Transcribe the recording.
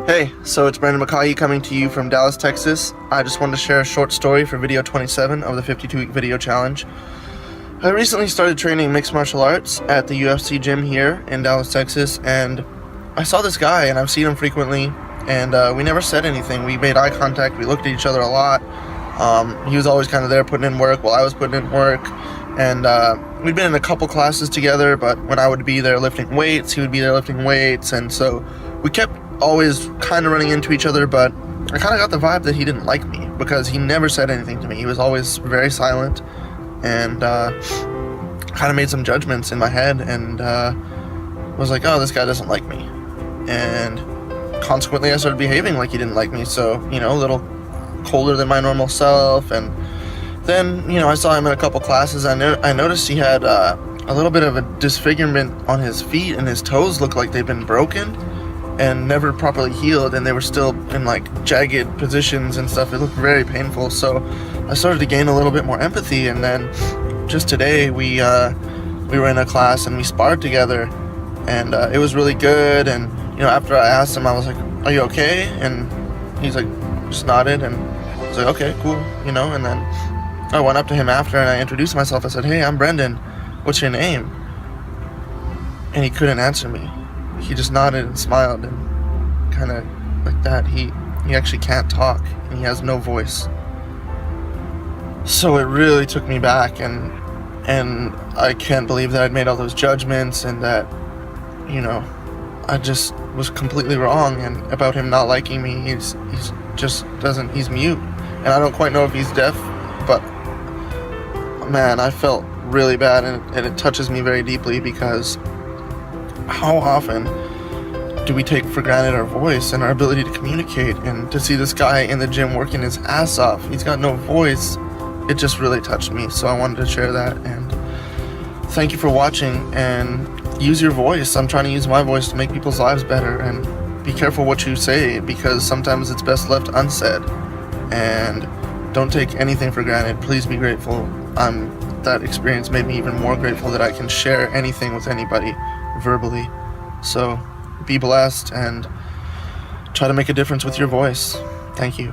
Hey, so it's Brandon McCaughey coming to you from Dallas, Texas. I just wanted to share a short story for video 27 of the 52-week video challenge. I recently started training mixed martial arts at the UFC gym here in Dallas, Texas, and I saw this guy, and I've seen him frequently, and we never said anything. We made eye contact, we looked at each other a lot. He was always kind of there putting in work while I was putting in work, and we'd been in a couple classes together, but when I would be there lifting weights, he would be there lifting weights, and so we kept always kind of running into each other, but I kind of got the vibe that he didn't like me because he never said anything to me. He was always very silent, and kind of made some judgments in my head, and was like, oh, this guy doesn't like me, and consequently I started behaving like he didn't like me, so, a little colder than my normal self. And then, I saw him in a couple classes. I noticed he had a little bit of a disfigurement on his feet, and his toes looked like they'd been broken and never properly healed, and they were still in like jagged positions and stuff. It looked very painful, so I started to gain a little bit more empathy. And then just today we were in a class and we sparred together, and it was really good. And after I asked him, I was like, are you okay? And he's like, just nodded, and I was like, okay, cool, and then I went up to him after and I introduced myself. I said, hey, I'm Brendan, what's your name? And he couldn't answer me. He just nodded and smiled, and kind of like that. He actually can't talk, and he has no voice. So it really took me back, and I can't believe that I'd made all those judgments, and that, I just was completely wrong. And about him not liking me, he's mute, and I don't quite know if he's deaf, but man, I felt really bad, and it touches me very deeply, because how often do we take for granted our voice and our ability to communicate? And to see this guy in the gym working his ass off, he's got no voice, it just really touched me. So I wanted to share that, and thank you for watching, and use your voice. I'm trying to use my voice to make people's lives better, and be careful what you say, because sometimes it's best left unsaid. And don't take anything for granted. Please be grateful. That experience made me even more grateful that I can share anything with anybody verbally. So be blessed and try to make a difference with your voice. Thank you.